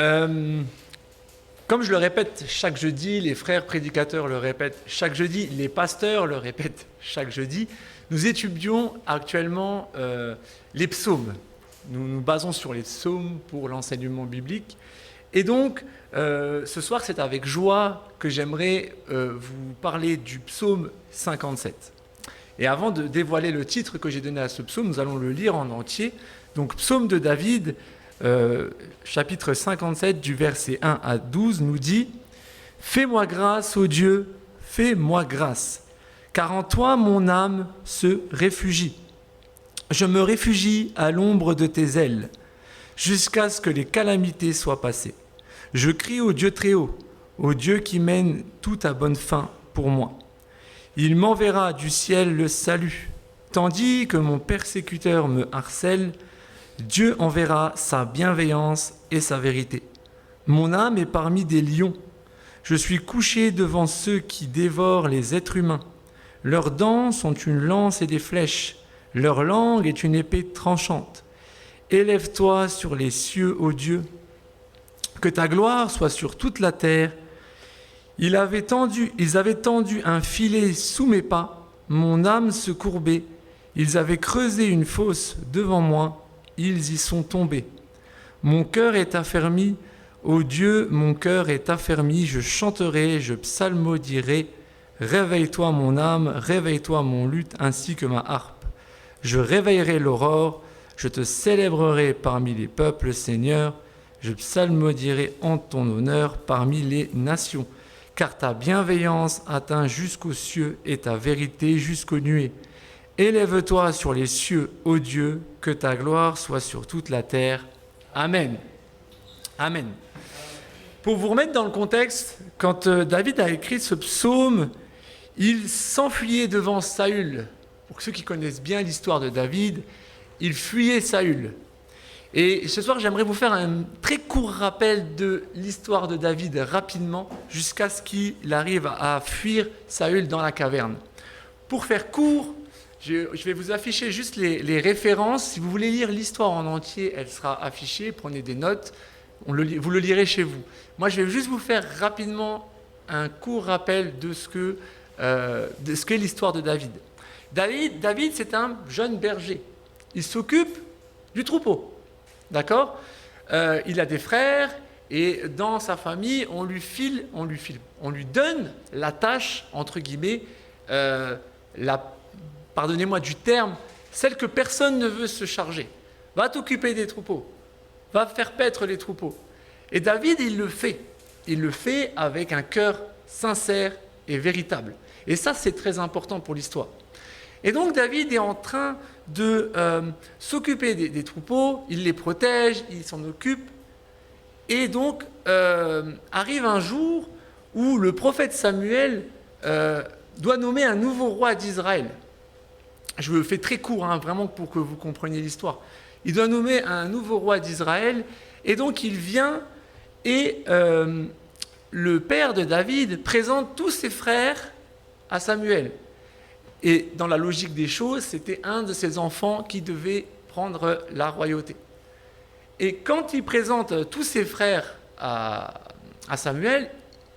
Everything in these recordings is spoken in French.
Euh, Comme je le répète chaque jeudi, les frères prédicateurs le répètent chaque jeudi, les pasteurs le répètent chaque jeudi, nous étudions actuellement les psaumes. Nous nous basons sur les psaumes pour l'enseignement biblique. Et donc, ce soir, c'est avec joie que j'aimerais vous parler du psaume 57. Et avant de dévoiler le titre que j'ai donné à ce psaume, nous allons le lire en entier. Donc, psaume de David, chapitre 57, du verset 1 à 12, nous dit « Fais-moi grâce, ô Dieu, fais-moi grâce, car en toi mon âme se réfugie. Je me réfugie à l'ombre de tes ailes, jusqu'à ce que les calamités soient passées. Je crie au Dieu très haut, au Dieu qui mène tout à bonne fin pour moi. Il m'enverra du ciel le salut, tandis que mon persécuteur me harcèle. Dieu enverra sa bienveillance et sa vérité. Mon âme est parmi des lions. Je suis couché devant ceux qui dévorent les êtres humains. Leurs dents sont une lance et des flèches. Leur langue est une épée tranchante. Élève-toi sur les cieux, ô Dieu. Que ta gloire soit sur toute la terre. Ils avaient tendu un filet sous mes pas. Mon âme se courbait. Ils avaient creusé une fosse devant moi. Ils y sont tombés. Mon cœur est affermi. Ô Dieu, mon cœur est affermi. Je chanterai, je psalmodierai. Réveille-toi mon âme, réveille-toi mon luth ainsi que ma harpe. Je réveillerai l'aurore. Je te célébrerai parmi les peuples, Seigneur. Je psalmodierai en ton honneur parmi les nations. Car ta bienveillance atteint jusqu'aux cieux et ta vérité jusqu'aux nuées. Élève-toi sur les cieux, ô Dieu, que ta gloire soit sur toute la terre. Amen. Amen. Pour vous remettre dans le contexte, quand David a écrit ce psaume, il s'enfuyait devant Saül. Pour ceux qui connaissent bien l'histoire de David, il fuyait Saül. Et ce soir, j'aimerais vous faire un très court rappel de l'histoire de David rapidement, jusqu'à ce qu'il arrive à fuir Saül dans la caverne. Pour faire court, je vais vous afficher juste les références. Si vous voulez lire l'histoire en entier, elle sera affichée. Prenez des notes, vous le lirez chez vous. Moi, je vais juste vous faire rapidement un court rappel de ce qu'est l'histoire de David. David, c'est un jeune berger. Il s'occupe du troupeau. D'accord ? Il a des frères et dans sa famille, on lui donne la tâche, entre guillemets, pardonnez-moi du terme, celle que personne ne veut se charger. Va t'occuper des troupeaux, va faire paître les troupeaux. Et David, il le fait. Il le fait avec un cœur sincère et véritable. Et ça, c'est très important pour l'histoire. Et donc David est en train de s'occuper des troupeaux, il les protège, il s'en occupe. Et donc arrive un jour où le prophète Samuel doit nommer un nouveau roi d'Israël. Je le fais très court, vraiment pour que vous compreniez l'histoire. Il doit nommer un nouveau roi d'Israël, et donc il vient et le père de David présente tous ses frères à Samuel. Et dans la logique des choses, c'était un de ses enfants qui devait prendre la royauté. Et quand il présente tous ses frères à Samuel,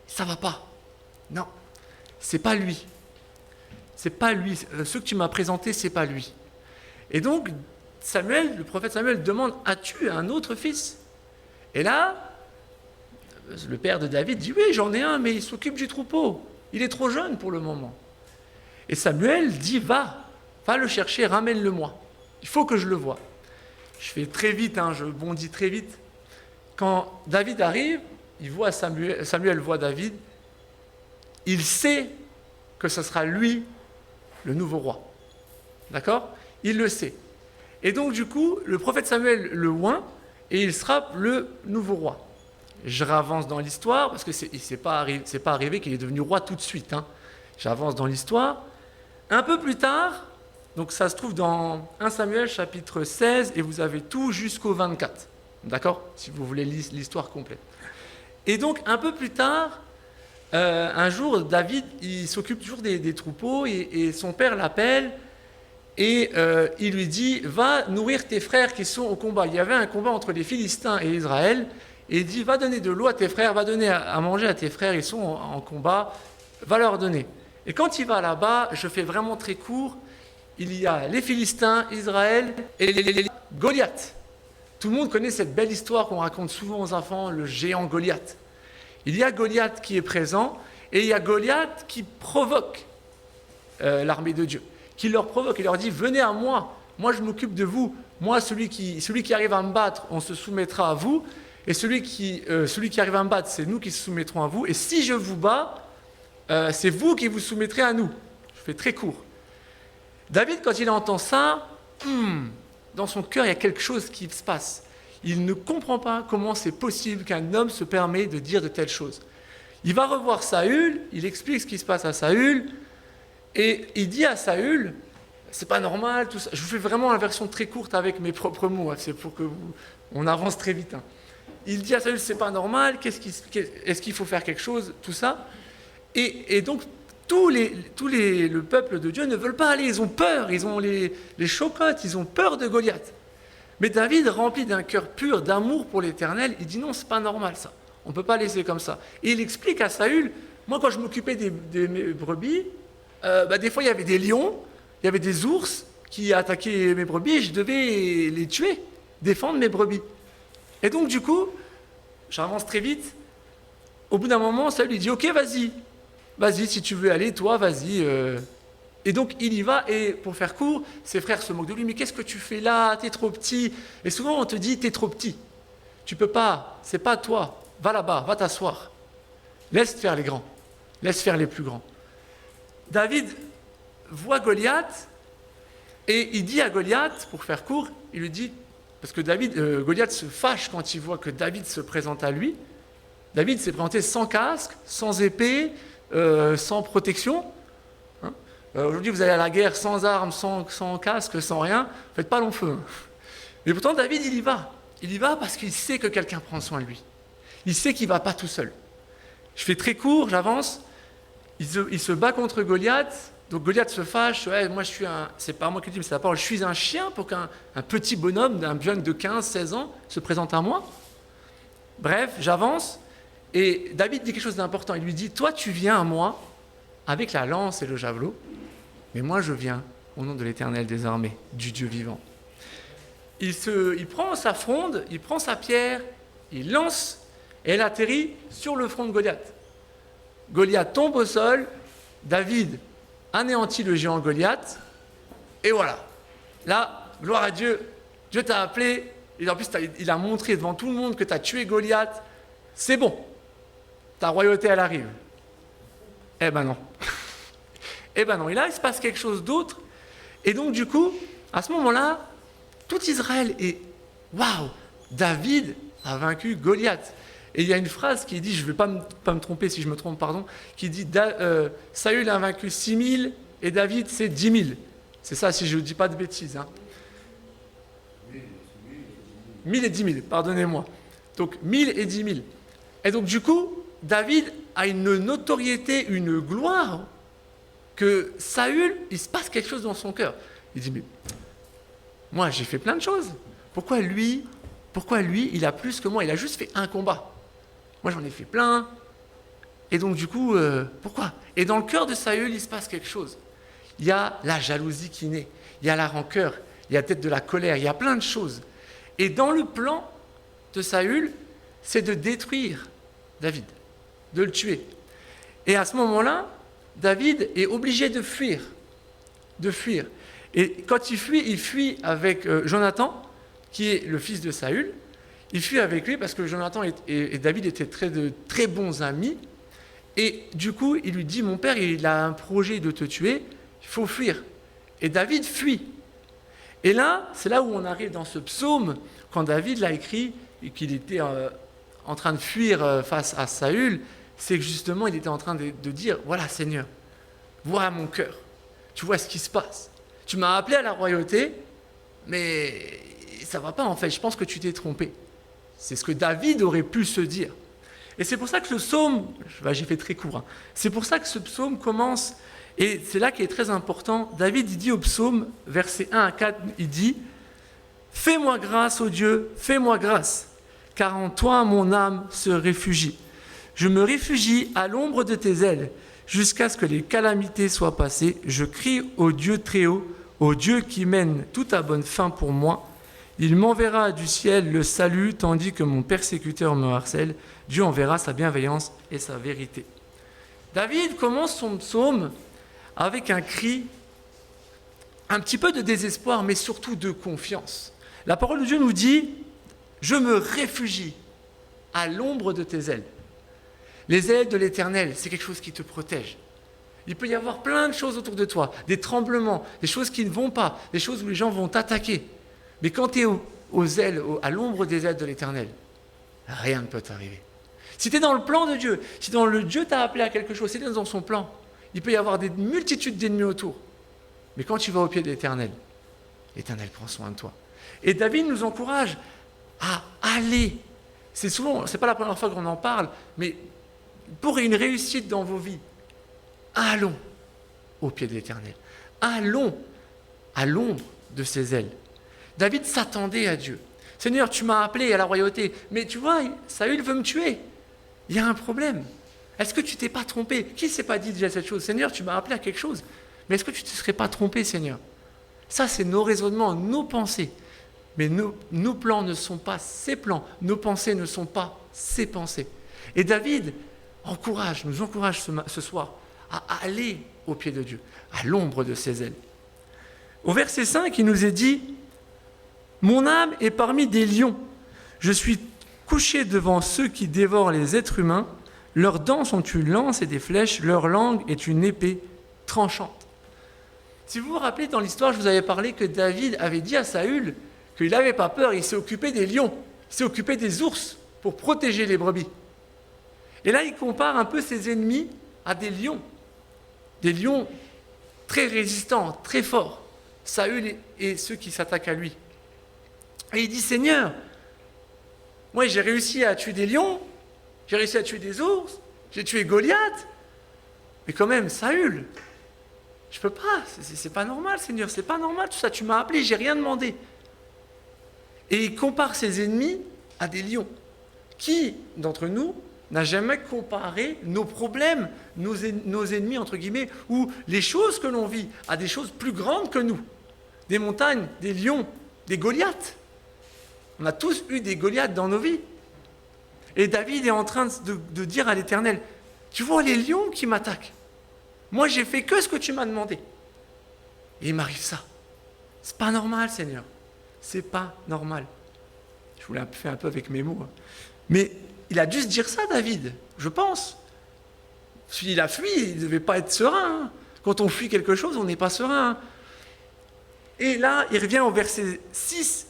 ça ne va pas. Non, c'est pas lui. C'est pas lui. Ce que tu m'as présenté, c'est pas lui. Et donc, le prophète Samuel demande, as-tu un autre fils ? Et là, le père de David dit, oui, j'en ai un, mais il s'occupe du troupeau. Il est trop jeune pour le moment. Et Samuel dit, va le chercher, ramène-le-moi. Il faut que je le voie. Je fais très vite, je bondis très vite. Quand David arrive, Samuel voit David, il sait que ce sera lui, le nouveau roi. D'accord ? Il le sait. Et donc du coup, le prophète Samuel le oint, et il sera le nouveau roi. Je ravance dans l'histoire, parce que c'est pas arrivé qu'il est devenu roi tout de suite. J'avance dans l'histoire. Un peu plus tard, donc ça se trouve dans 1 Samuel chapitre 16, et vous avez tout jusqu'au 24. D'accord ? Si vous voulez l'histoire complète. Et donc, un peu plus tard, un jour, David, il s'occupe toujours des troupeaux, et son père l'appelle, et il lui dit, va nourrir tes frères qui sont au combat. Il y avait un combat entre les Philistins et Israël, et il dit, va donner de l'eau à tes frères, va donner à manger à tes frères, ils sont en combat, va leur donner. Et quand il va là-bas, je fais vraiment très court, il y a les Philistins, Israël et Goliath. Tout le monde connaît cette belle histoire qu'on raconte souvent aux enfants, le géant Goliath. Il y a Goliath qui est présent et il y a Goliath qui provoque l'armée de Dieu, qui leur provoque, il leur dit, venez à moi je m'occupe de vous, moi celui qui arrive à me battre, on se soumettra à vous, et celui qui arrive à me battre, c'est nous qui se soumettrons à vous, et si je vous bats, c'est vous qui vous soumettrez à nous. Je fais très court. David, quand il entend ça, dans son cœur, il y a quelque chose qui se passe. Il ne comprend pas comment c'est possible qu'un homme se permet de dire de telles choses. Il va revoir Saül, il explique ce qui se passe à Saül, et il dit à Saül, c'est pas normal, tout ça. Je vous fais vraiment une version très courte avec mes propres mots, c'est pour que on avance très vite. Il dit à Saül, c'est pas normal, est-ce qu'il faut faire quelque chose, tout ça. Et donc, le peuple de Dieu ne veulent pas aller, ils ont peur, ils ont les chocottes, ils ont peur de Goliath. Mais David, rempli d'un cœur pur, d'amour pour l'Éternel, il dit non, c'est pas normal ça, on ne peut pas laisser comme ça. Et il explique à Saül, moi quand je m'occupais de mes brebis, des fois il y avait des lions, il y avait des ours qui attaquaient mes brebis et je devais les tuer, défendre mes brebis. Et donc du coup, j'avance très vite, au bout d'un moment, Saül lui dit, ok, vas-y, si tu veux aller, toi, vas-y. Et donc, il y va, et pour faire court, ses frères se moquent de lui, mais qu'est-ce que tu fais là, t'es trop petit. Et souvent, on te dit, t'es trop petit, tu peux pas, c'est pas toi, va là-bas, va t'asseoir. Laisse faire les grands, laisse faire les plus grands. David voit Goliath, et il dit à Goliath, pour faire court, il lui dit, parce que Goliath se fâche quand il voit que David se présente à lui. David s'est présenté sans casque, sans épée, sans protection. Aujourd'hui, vous allez à la guerre sans armes, sans casque, sans rien, faites pas long feu. Mais pourtant, David, il y va. Il y va parce qu'il sait que quelqu'un prend soin de lui. Il sait qu'il ne va pas tout seul. Je fais très court, j'avance. Il se bat contre Goliath. Donc Goliath se fâche. Ouais, moi, c'est pas moi qui le dis, mais c'est la parole. Je suis un chien pour qu'un petit bonhomme, un jeune de 15, 16 ans, se présente à moi. Bref, j'avance. Et David dit quelque chose d'important. Il lui dit, toi, tu viens à moi avec la lance et le javelot, mais moi, je viens au nom de l'Éternel des armées, du Dieu vivant. Il prend sa fronde, il prend sa pierre, il lance, et elle atterrit sur le front de Goliath. Goliath tombe au sol, David anéantit le géant Goliath, et voilà. Là, gloire à Dieu, Dieu t'a appelé, et en plus, il a montré devant tout le monde que tu as tué Goliath. C'est bon, ta royauté, elle arrive. Eh ben non. Eh ben non. Et là, il se passe quelque chose d'autre. Et donc, du coup, à ce moment-là, tout Israël est « Waouh, David a vaincu Goliath ». Et il y a une phrase qui dit, je ne vais pas me tromper si je me trompe, pardon, qui dit « Saül a vaincu 6 000 et David, c'est 10 000 ». C'est ça, si je ne dis pas de bêtises. 1000 et 10 000, pardonnez-moi. Donc, 1000 et 10 000. Et donc, du coup, David a une notoriété, une gloire, que Saül, il se passe quelque chose dans son cœur. Il dit, mais moi, j'ai fait plein de choses. Pourquoi lui, il a plus que moi? Il a juste fait un combat. Moi, j'en ai fait plein. Et donc, du coup, pourquoi? Et dans le cœur de Saül, il se passe quelque chose. Il y a la jalousie qui naît. Il y a la rancœur. Il y a peut-être de la colère. Il y a plein de choses. Et dans le plan de Saül, c'est de détruire David, de le tuer. Et à ce moment-là, David est obligé de fuir. Et quand il fuit avec Jonathan, qui est le fils de Saül. Il fuit avec lui parce que Jonathan et David étaient de très bons amis. Et du coup, il lui dit, mon père, il a un projet de te tuer, il faut fuir. Et David fuit. Et là, c'est là où on arrive dans ce psaume, quand David l'a écrit, et qu'il était en train de fuir face à Saül, c'est que justement, il était en train de dire, voilà Seigneur, vois mon cœur, tu vois ce qui se passe. Tu m'as appelé à la royauté, mais ça ne va pas en fait, je pense que tu t'es trompé. C'est ce que David aurait pu se dire. Et c'est pour ça que le psaume, j'ai fait très court, c'est pour ça que ce psaume commence, et c'est là qui est très important. David, il dit au psaume, versets 1 à 4, il dit « Fais-moi grâce, ô Dieu, fais-moi grâce, car en toi mon âme se réfugie. Je me réfugie à l'ombre de tes ailes, jusqu'à ce que les calamités soient passées. Je crie au Dieu très haut, au Dieu qui mène tout à bonne fin pour moi. Il m'enverra du ciel le salut, tandis que mon persécuteur me harcèle. Dieu enverra sa bienveillance et sa vérité. David commence son psaume avec un cri, un petit peu de désespoir, mais surtout de confiance. La parole de Dieu nous dit « Je me réfugie à l'ombre de tes ailes ». Les ailes de l'Éternel, c'est quelque chose qui te protège. Il peut y avoir plein de choses autour de toi, des tremblements, des choses qui ne vont pas, des choses où les gens vont t'attaquer. Mais quand tu es à l'ombre des ailes de l'Éternel, rien ne peut t'arriver. Si tu es dans le plan de Dieu, si dans le Dieu t'a appelé à quelque chose, si tu es dans son plan, il peut y avoir des multitudes d'ennemis autour. Mais quand tu vas au pied de l'Éternel, l'Éternel prend soin de toi. Et David nous encourage à aller. C'est pas la première fois qu'on en parle, mais pour une réussite dans vos vies, allons au pied de l'Éternel. Allons à l'ombre de ses ailes. David s'attendait à Dieu. Seigneur, tu m'as appelé à la royauté, mais tu vois, Saül veut me tuer. Il y a un problème. Est-ce que tu t'es pas trompé? Qui ne s'est pas dit déjà cette chose? Seigneur, tu m'as appelé à quelque chose, mais est-ce que tu ne te serais pas trompé, Seigneur? Ça, c'est nos raisonnements, nos pensées. Mais nos plans ne sont pas ses plans. Nos pensées ne sont pas ses pensées. Et David nous encourage ce soir à aller au pied de Dieu, à l'ombre de ses ailes. Au verset 5, il nous est dit « Mon âme est parmi des lions. Je suis couché devant ceux qui dévorent les êtres humains. Leurs dents sont une lance et des flèches. Leur langue est une épée tranchante. » Si vous vous rappelez, dans l'histoire, je vous avais parlé que David avait dit à Saül qu'il n'avait pas peur, il s'est occupé des lions, il s'est occupé des ours pour protéger les brebis. Et là, il compare un peu ses ennemis à des lions très résistants, très forts, Saül et ceux qui s'attaquent à lui. Et il dit, Seigneur, moi j'ai réussi à tuer des lions, j'ai réussi à tuer des ours, j'ai tué Goliath, mais quand même, Saül, je peux pas, c'est pas normal, Seigneur, c'est pas normal tout ça, tu m'as appelé, j'ai rien demandé. Et il compare ses ennemis à des lions. Qui d'entre nous n'a jamais comparé nos problèmes, nos ennemis, entre guillemets, ou les choses que l'on vit à des choses plus grandes que nous? Des montagnes, des lions, des Goliaths. On a tous eu des Goliaths dans nos vies. Et David est en train de dire à l'Éternel, tu vois les lions qui m'attaquent. Moi, j'ai fait que ce que tu m'as demandé. Et il m'arrive ça. C'est pas normal, Seigneur. C'est pas normal. Je voulais faire un peu avec mes mots. Mais il a dû se dire ça, David, je pense. S'il a fui, il ne devait pas être serein. Quand on fuit quelque chose, on n'est pas serein. Et là, il revient au verset 6.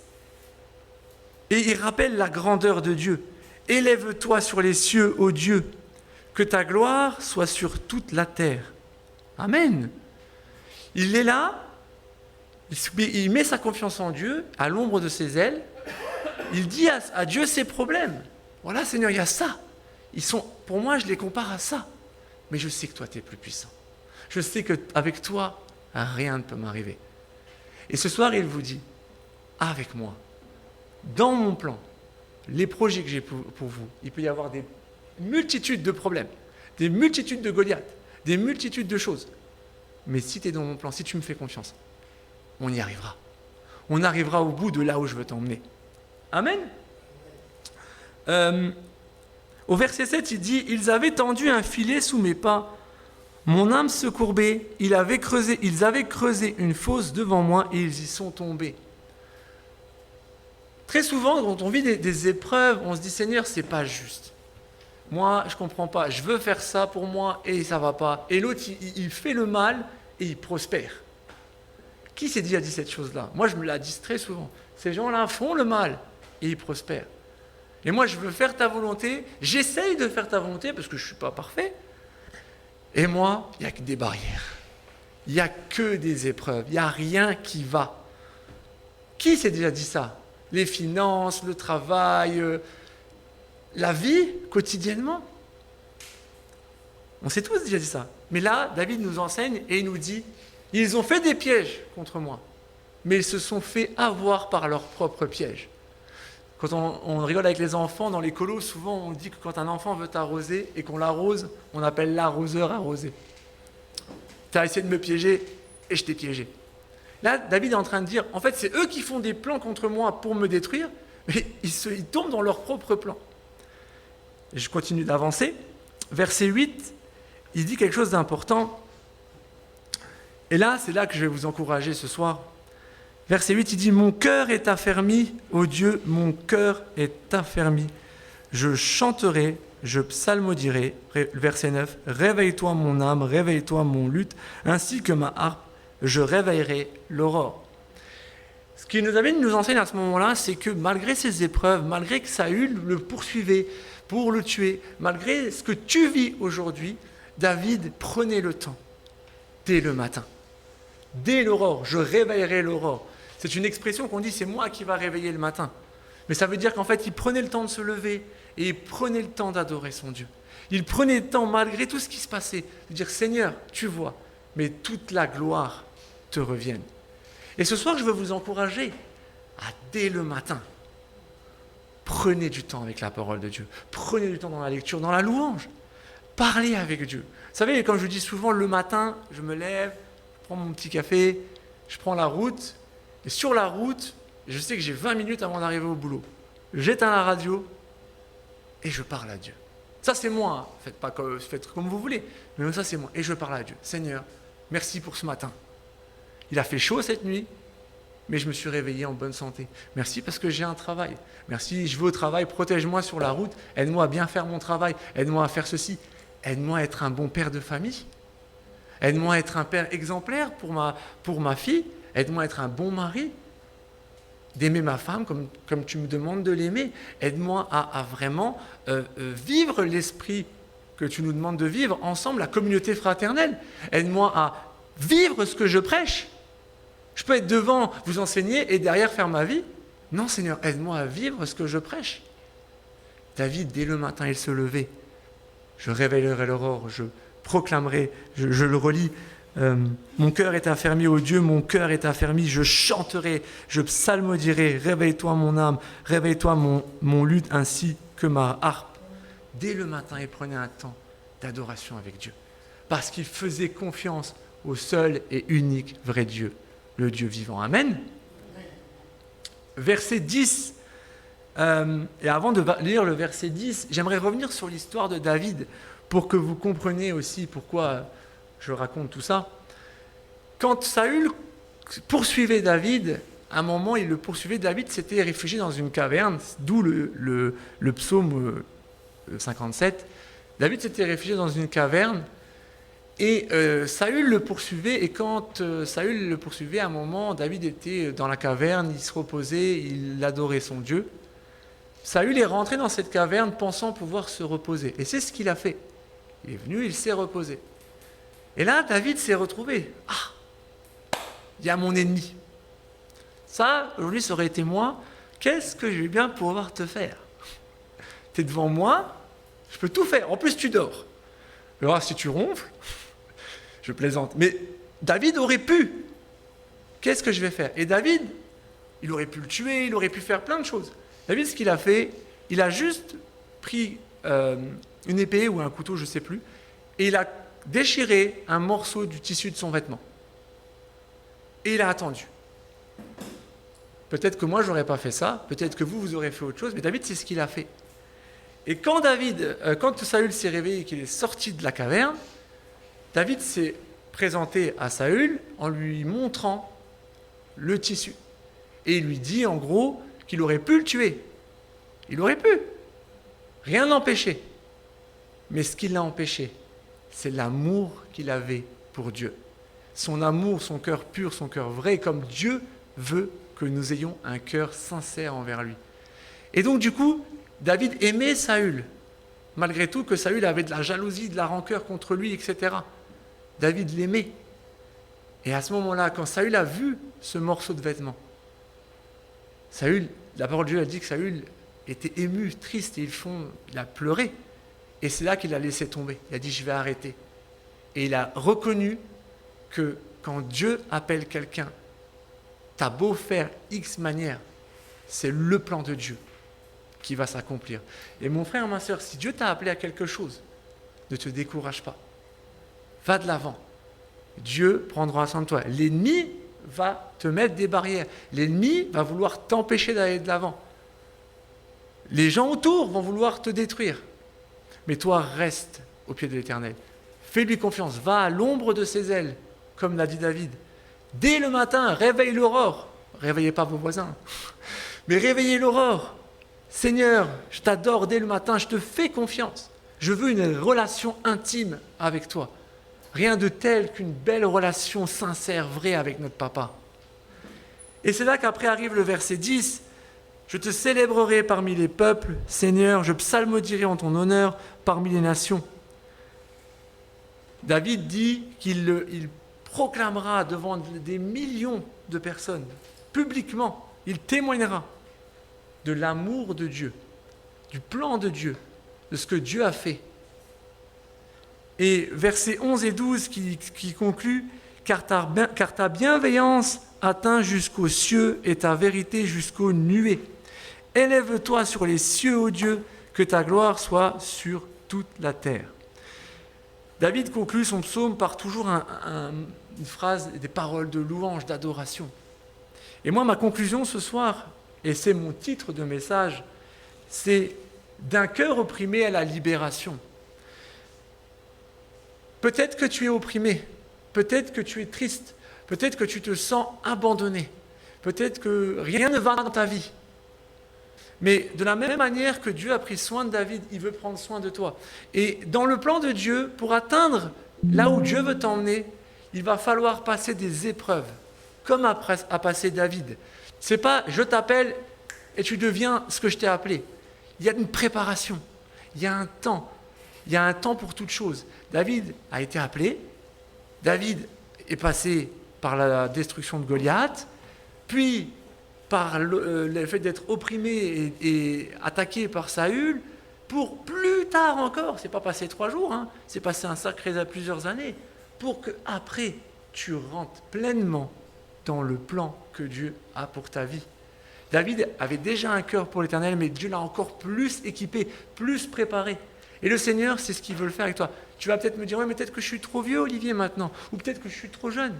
Et il rappelle la grandeur de Dieu. Élève-toi sur les cieux, ô Dieu, que ta gloire soit sur toute la terre. Amen. Il est là, il met sa confiance en Dieu, à l'ombre de ses ailes. Il dit à Dieu ses problèmes. Voilà, Seigneur, il y a ça. Pour moi, je les compare à ça. Mais je sais que toi, tu es plus puissant. Je sais qu'avec toi, rien ne peut m'arriver. Et ce soir, il vous dit, avec moi, dans mon plan, les projets que j'ai pour vous, il peut y avoir des multitudes de problèmes, des multitudes de Goliaths, des multitudes de choses. Mais si tu es dans mon plan, si tu me fais confiance, on y arrivera. On arrivera au bout de là où je veux t'emmener. Amen. Au verset 7, il dit « Ils avaient tendu un filet sous mes pas. Mon âme se courbait. Ils avaient creusé une fosse devant moi et ils y sont tombés. » Très souvent, quand on vit des épreuves, on se dit « Seigneur, c'est pas juste. Moi, je ne comprends pas. Je veux faire ça pour moi et ça ne va pas. » Et l'autre, il fait le mal et il prospère. Qui s'est dit cette chose-là? Moi, je me la dis très souvent. Ces gens-là font le mal et ils prospèrent. Et moi, je veux faire ta volonté. J'essaye de faire ta volonté parce que je ne suis pas parfait. Et moi, il n'y a que des barrières. Il n'y a que des épreuves. Il n'y a rien qui va. Qui s'est déjà dit ça? Les finances, le travail, la vie, quotidiennement. On s'est tous déjà dit ça. Mais là, David nous enseigne et il nous dit, ils ont fait des pièges contre moi, mais ils se sont fait avoir par leurs propres pièges. Quand on rigole avec les enfants, dans les colos, souvent on dit que quand un enfant veut t'arroser et qu'on l'arrose, on appelle l'arroseur arrosé. Tu as essayé de me piéger et je t'ai piégé. Là, David est en train de dire, en fait, c'est eux qui font des plans contre moi pour me détruire, mais ils tombent dans leur propre plan. Et je continue d'avancer. Verset 8, il dit quelque chose d'important. Et là, c'est là que je vais vous encourager ce soir. Verset 8, il dit « Mon cœur est affermi, ô Dieu, mon cœur est affermi. Je chanterai, je psalmodierai. » Verset 9, « Réveille-toi mon âme, réveille-toi mon luth, ainsi que ma harpe, je réveillerai l'aurore. » Ce qui David nous enseigne à ce moment-là, c'est que malgré ces épreuves, malgré que Saül le poursuivait pour le tuer, malgré ce que tu vis aujourd'hui, David prenait le temps, dès le matin, dès l'aurore, je réveillerai l'aurore. C'est une expression qu'on dit, c'est moi qui va réveiller le matin. Mais ça veut dire qu'en fait, il prenait le temps de se lever et il prenait le temps d'adorer son Dieu. Il prenait le temps, malgré tout ce qui se passait, de dire, Seigneur, tu vois, mais toute la gloire te revienne. Et ce soir, je veux vous encourager à, dès le matin, prenez du temps avec la parole de Dieu. Prenez du temps dans la lecture, dans la louange. Parlez avec Dieu. Vous savez, comme je dis souvent, le matin, je me lève, je prends mon petit café, je prends la route, et sur la route, je sais que j'ai 20 minutes avant d'arriver au boulot. J'éteins la radio et je parle à Dieu. Ça, c'est moi. Hein. Faites comme vous voulez. Mais ça, c'est moi. Et je parle à Dieu. Seigneur, merci pour ce matin. Il a fait chaud cette nuit, mais je me suis réveillé en bonne santé. Merci parce que j'ai un travail. Merci, je vais au travail, protège-moi sur la route. Aide-moi à bien faire mon travail. Aide-moi à faire ceci. Aide-moi à être un bon père de famille. Aide-moi à être un père exemplaire pour ma fille. Aide-moi à être un bon mari. D'aimer ma femme comme tu me demandes de l'aimer. Aide-moi à vraiment vivre l'esprit que tu nous demandes de vivre ensemble, la communauté fraternelle. Aide-moi à vivre ce que je prêche. Je peux être devant, vous enseigner et derrière faire ma vie. Non, Seigneur, aide-moi à vivre ce que je prêche. David, dès le matin, il se levait. Je réveillerai l'aurore, je proclamerai, je le relis. Mon cœur est affermi, ô Dieu, mon cœur est affermi, je chanterai, je psalmodierai, réveille-toi mon âme, réveille-toi mon luth ainsi que ma harpe. Dès le matin, il prenait un temps d'adoration avec Dieu, parce qu'il faisait confiance au seul et unique vrai Dieu, le Dieu vivant. Amen. Verset 10, et avant de lire le verset 10, j'aimerais revenir sur l'histoire de David, pour que vous compreniez aussi pourquoi je raconte tout ça. Quand Saül poursuivait David, à un moment, il le poursuivait, David s'était réfugié dans une caverne, d'où le psaume 57. David s'était réfugié dans une caverne, et Saül le poursuivait, et quand Saül le poursuivait, à un moment, David était dans la caverne, il se reposait, il adorait son Dieu. Saül est rentré dans cette caverne pensant pouvoir se reposer, et c'est ce qu'il a fait. Il est venu, il s'est reposé. Et là, David s'est retrouvé. Ah, il y a mon ennemi. Ça, aujourd'hui, ça aurait été moi. Qu'est-ce que je vais bien pouvoir te faire? Tu es devant moi, je peux tout faire. En plus, tu dors. Alors, si tu ronfles, je plaisante. Mais David aurait pu. Qu'est-ce que je vais faire? Et David, il aurait pu le tuer, il aurait pu faire plein de choses. David, ce qu'il a fait, il a juste pris une épée ou un couteau, je ne sais plus, et il a déchiré un morceau du tissu de son vêtement. Et il a attendu. Peut-être que moi, je n'aurais pas fait ça, peut-être que vous aurez fait autre chose, mais David, c'est ce qu'il a fait. Et quand Saül s'est réveillé et qu'il est sorti de la caverne, David s'est présenté à Saül en lui montrant le tissu. Et il lui dit en gros qu'il aurait pu le tuer. Il aurait pu. Rien n'empêchait. Mais ce qui l'a empêché, c'est l'amour qu'il avait pour Dieu. Son amour, son cœur pur, son cœur vrai, comme Dieu veut que nous ayons un cœur sincère envers lui. Et donc du coup, David aimait Saül, malgré tout que Saül avait de la jalousie, de la rancœur contre lui, etc. David l'aimait. Et à ce moment-là, quand Saül a vu ce morceau de vêtement, la parole de Dieu a dit que Saül était ému, triste, et il a pleuré. Et c'est là qu'il a laissé tomber. Il a dit, je vais arrêter. Et il a reconnu que quand Dieu appelle quelqu'un, t'as beau faire X manière, c'est le plan de Dieu. qui va s'accomplir. Et mon frère, ma soeur, si Dieu t'a appelé à quelque chose, ne te décourage pas. Va de l'avant. Dieu prendra soin de toi. L'ennemi va te mettre des barrières. L'ennemi va vouloir t'empêcher d'aller de l'avant. Les gens autour vont vouloir te détruire. Mais toi, reste au pied de l'Éternel. Fais-lui confiance. Va à l'ombre de ses ailes, comme l'a dit David. Dès le matin, réveille l'aurore. Réveillez pas vos voisins. Mais réveillez l'aurore. Seigneur, je t'adore dès le matin, je te fais confiance. Je veux une relation intime avec toi. Rien de tel qu'une belle relation sincère, vraie avec notre papa. Et c'est là qu'après arrive le verset 10. Je te célébrerai parmi les peuples, Seigneur, je psalmodierai en ton honneur parmi les nations. David dit qu'il proclamera devant des millions de personnes, publiquement, il témoignera de l'amour de Dieu, du plan de Dieu, de ce que Dieu a fait. Et versets 11 et 12 qui conclut « Car ta bienveillance atteint jusqu'aux cieux et ta vérité jusqu'aux nuées. Élève-toi sur les cieux, ô Dieu, que ta gloire soit sur toute la terre. » David conclut son psaume par toujours une phrase, des paroles de louange, d'adoration. Et moi, ma conclusion ce soir, et c'est mon titre de message, c'est « D'un cœur opprimé à la libération ». Peut-être que tu es opprimé, peut-être que tu es triste, peut-être que tu te sens abandonné, peut-être que rien ne va dans ta vie. Mais de la même manière que Dieu a pris soin de David, il veut prendre soin de toi. Et dans le plan de Dieu, pour atteindre là où Dieu veut t'emmener, il va falloir passer des épreuves, comme a passé David. C'est pas « je t'appelle et tu deviens ce que je t'ai appelé ». Il y a une préparation, il y a un temps. Il y a un temps pour toute chose. David a été appelé, David est passé par la destruction de Goliath, puis par le fait d'être opprimé et attaqué par Saül, pour plus tard encore, c'est pas passé 3 jours, c'est passé un sacré plusieurs années, pour qu'après tu rentres pleinement dans le plan que Dieu a pour ta vie. David avait déjà un cœur pour l'Éternel, mais Dieu l'a encore plus équipé, plus préparé. Et le Seigneur, c'est ce qu'il veut le faire avec toi. Tu vas peut-être me dire, ouais, mais peut-être que je suis trop vieux, Olivier, maintenant, ou peut-être que je suis trop jeune.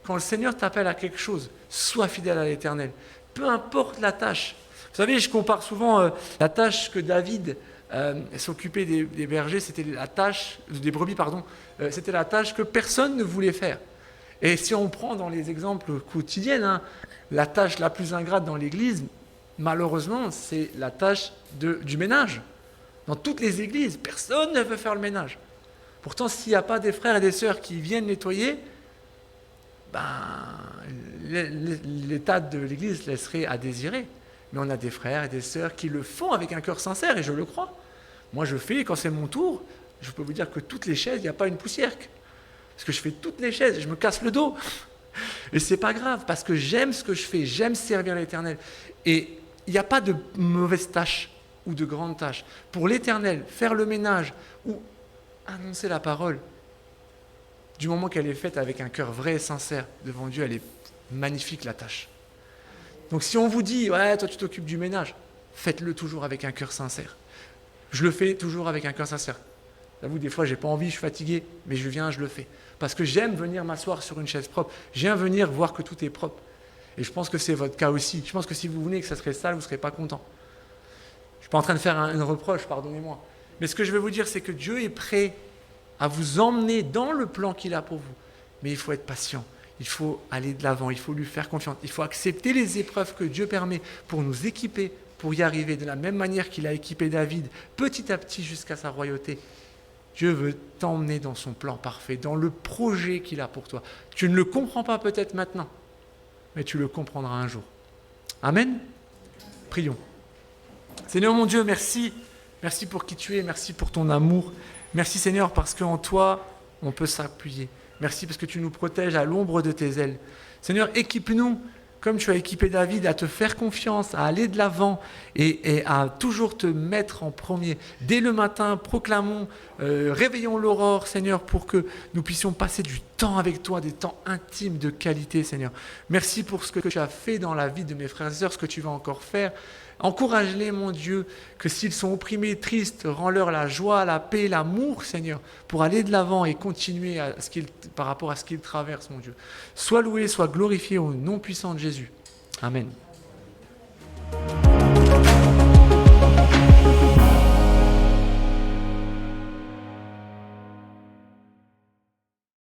Quand le Seigneur t'appelle à quelque chose, sois fidèle à l'Éternel. Peu importe la tâche. Vous savez, je compare souvent la tâche que David s'occupait des bergers, c'était la tâche, des brebis, pardon, c'était la tâche que personne ne voulait faire. Et si on prend dans les exemples quotidiens, la tâche la plus ingrate dans l'Église, malheureusement, c'est la tâche du ménage. Dans toutes les églises, personne ne veut faire le ménage. Pourtant, s'il n'y a pas des frères et des sœurs qui viennent nettoyer, l'état de l'église laisserait à désirer. Mais on a des frères et des sœurs qui le font avec un cœur sincère, et je le crois. Moi, je fais, quand c'est mon tour, je peux vous dire que toutes les chaises, il n'y a pas une poussière. Parce que je fais toutes les chaises et je me casse le dos. Et c'est pas grave, parce que j'aime ce que je fais, j'aime servir l'Éternel. Et il n'y a pas de mauvaise tâche ou de grandes tâches. Pour l'Éternel, faire le ménage ou annoncer la parole, du moment qu'elle est faite avec un cœur vrai et sincère devant Dieu, elle est magnifique, la tâche. Donc si on vous dit, ouais, toi tu t'occupes du ménage, faites-le toujours avec un cœur sincère. Je le fais toujours avec un cœur sincère. J'avoue, des fois, j'ai pas envie, je suis fatigué, mais je viens, je le fais. Parce que j'aime venir m'asseoir sur une chaise propre. J'aime venir voir que tout est propre. Et je pense que c'est votre cas aussi. Je pense que si vous venez et que ça serait sale, vous ne serez pas content. Je ne suis pas en train de faire une reproche, pardonnez-moi. Mais ce que je vais vous dire, c'est que Dieu est prêt à vous emmener dans le plan qu'il a pour vous. Mais il faut être patient. Il faut aller de l'avant. Il faut lui faire confiance. Il faut accepter les épreuves que Dieu permet pour nous équiper, pour y arriver de la même manière qu'il a équipé David, petit à petit jusqu'à sa royauté. Dieu veut t'emmener dans son plan parfait, dans le projet qu'il a pour toi. Tu ne le comprends pas peut-être maintenant, mais tu le comprendras un jour. Amen. Prions. Seigneur mon Dieu, merci. Merci pour qui tu es, merci pour ton amour. Merci Seigneur parce qu'en toi, on peut s'appuyer. Merci parce que tu nous protèges à l'ombre de tes ailes. Seigneur, équipe-nous, comme tu as équipé David, à te faire confiance, à aller de l'avant et à toujours te mettre en premier. Dès le matin, proclamons, réveillons l'aurore, Seigneur, pour que nous puissions passer du temps avec toi, des temps intimes de qualité, Seigneur. Merci pour ce que tu as fait dans la vie de mes frères et sœurs, ce que tu vas encore faire. Encourage-les, mon Dieu, que s'ils sont opprimés, tristes, rends-leur la joie, la paix, l'amour, Seigneur, pour aller de l'avant et continuer par rapport à ce qu'ils traversent, mon Dieu. Sois loué, sois glorifié au nom puissant de Jésus. Amen.